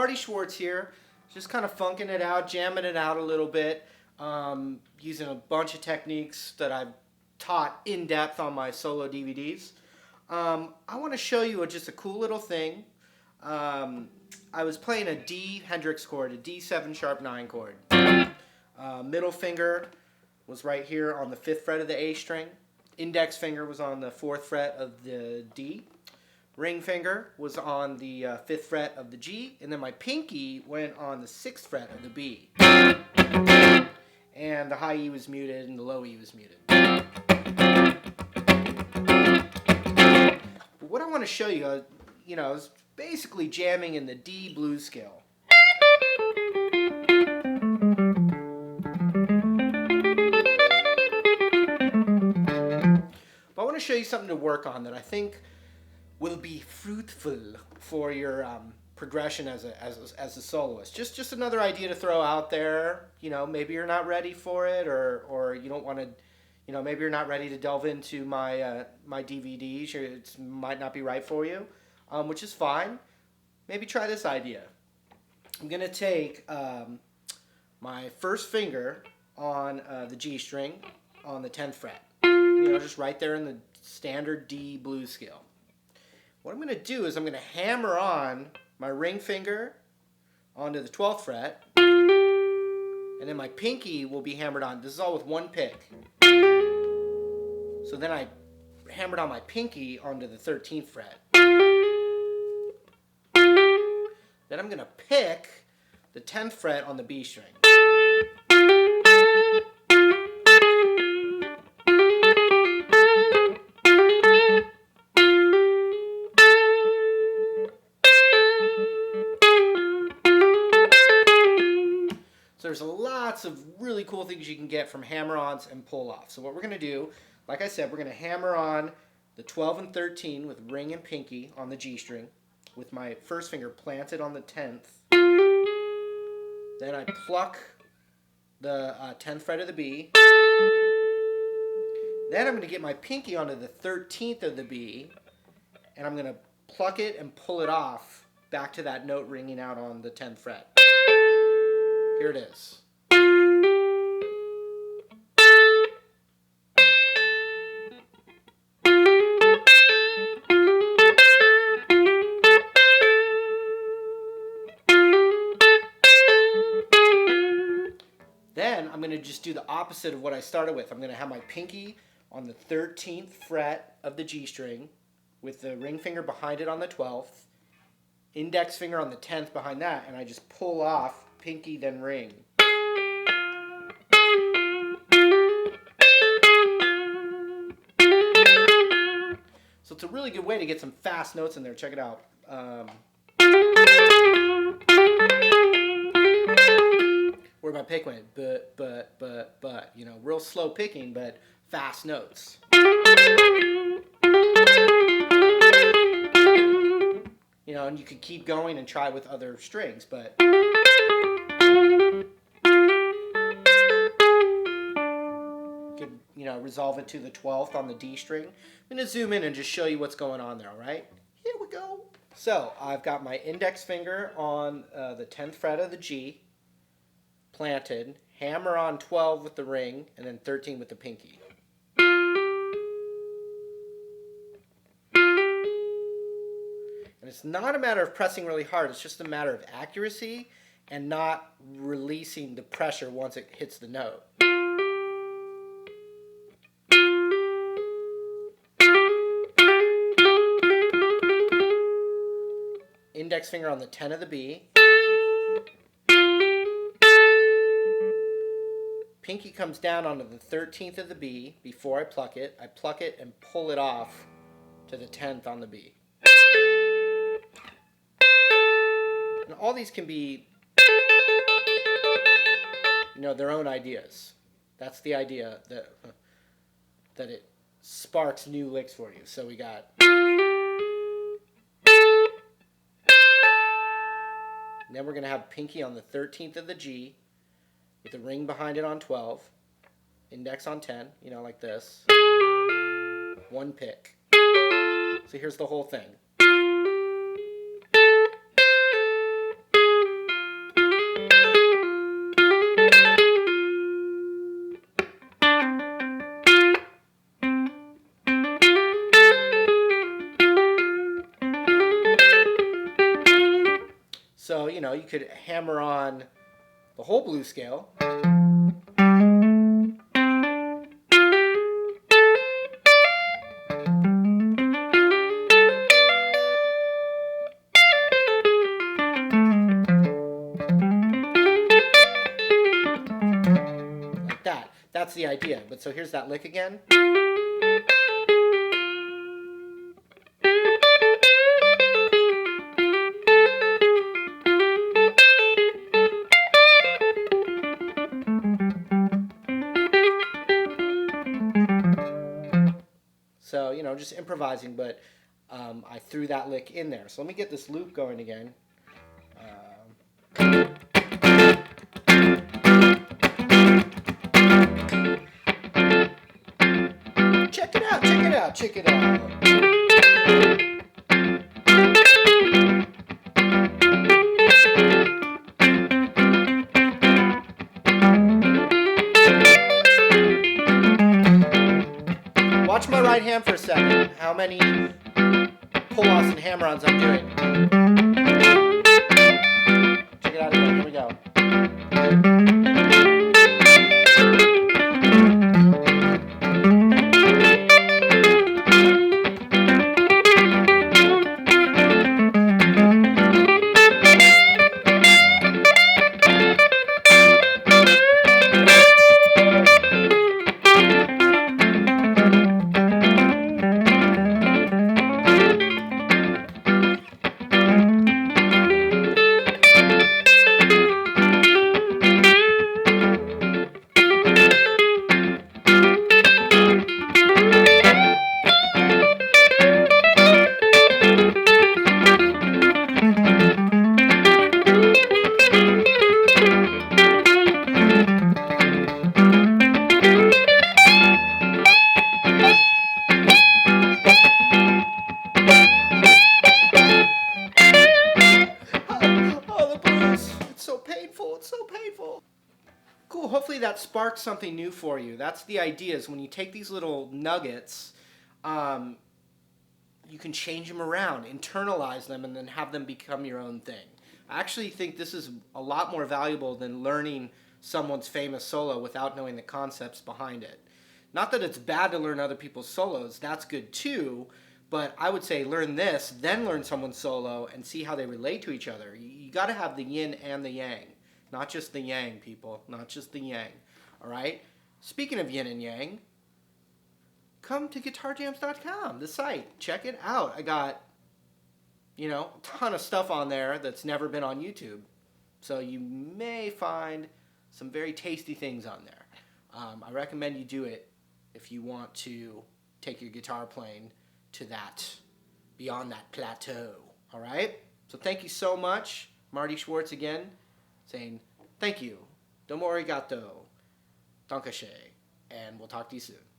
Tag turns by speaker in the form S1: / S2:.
S1: Marty Schwartz here, just kind of funking it out, jamming it out a little bit, using a bunch of techniques that I've taught in depth on my solo DVDs. I want to show you just a cool little thing. I was playing a D Hendrix chord, a D7 sharp 9 chord. Middle finger was right here on the 5th fret of the A string. Index finger was on the 4th fret of the D. Ring finger was on the 5th fret of the G, and then my pinky went on the 6th fret of the B. And the high E was muted and the low E was muted. But what I want to show you, is basically jamming in the D blues scale. But I want to show you something to work on that I think will be fruitful for your progression as a soloist. Just another idea to throw out there. Maybe you're not ready for it, or you don't want to. Maybe you're not ready to delve into my my DVDs. It might not be right for you, which is fine. Maybe try this idea. I'm gonna take my first finger on the G string on the 10th fret. Just right there in the standard D blues scale. What I'm going to do is I'm going to hammer on my ring finger onto the 12th fret, and then my pinky will be hammered on. This is all with one pick. So then I hammered on my pinky onto the 13th fret. Then I'm going to pick the 10th fret on the B string. So there's lots of really cool things you can get from hammer-ons and pull-offs. So what we're going to do, like I said, we're going to hammer on the 12 and 13 with ring and pinky on the G string, with my first finger planted on the 10th. Then I pluck the 10th fret of the B. Then I'm going to get my pinky onto the 13th of the B, and I'm going to pluck it and pull it off back to that note ringing out on the 10th fret. Here it is. Then I'm going to just do the opposite of what I started with. I'm going to have my pinky on the 13th fret of the G string with the ring finger behind it on the 12th, index finger on the 10th behind that, and I just pull off pinky then ring. So it's a really good way to get some fast notes in there. Check it out. Where my pick went, but, real slow picking, but fast notes. And you could keep going and try with other strings, but you could, resolve it to the 12th on the D string. I'm going to zoom in and just show you what's going on there, all right? Here we go. So I've got my index finger on the 10th fret of the G, planted, hammer on 12 with the ring, and then 13 with the pinky. And it's not a matter of pressing really hard, it's just a matter of accuracy and not releasing the pressure once it hits the note. Index finger on the 10 of the B. Pinky comes down onto the 13th of the B before I pluck it. I pluck it and pull it off to the 10th on the B. And all these can be, their own ideas. That's the idea, that it sparks new licks for you. So we got. And then we're going to have pinky on the 13th of the G with the ring behind it on 12, index on 10, like this. One pick. So here's the whole thing. you could hammer on the whole blues scale. Like that. That's the idea. But so here's that lick again. So, just improvising, but I threw that lick in there. So let me get this loop going again. Check it out, check it out, check it out. Watch my right hand for a second. How many pull-offs and hammer-ons I'm doing. Check it out again. Here we go. It's so painful. Cool. Hopefully that sparked something new for you. That's the idea, is when you take these little nuggets, you can change them around, internalize them, and then have them become your own thing. I actually think this is a lot more valuable than learning someone's famous solo without knowing the concepts behind it. Not that it's bad to learn other people's solos, that's good too, but I would say learn this, then learn someone's solo and see how they relate to each other. You got to have the yin and the yang. Not just the yang, people. Not just the yang. All right? Speaking of yin and yang, come to guitarjams.com, the site. Check it out. I got, a ton of stuff on there that's never been on YouTube. So you may find some very tasty things on there. I recommend you do it if you want to take your guitar playing to that, beyond that plateau. All right? So thank you so much. Marty Schwartz again, saying thank you. Domo arigato. Dankashe. And we'll talk to you soon.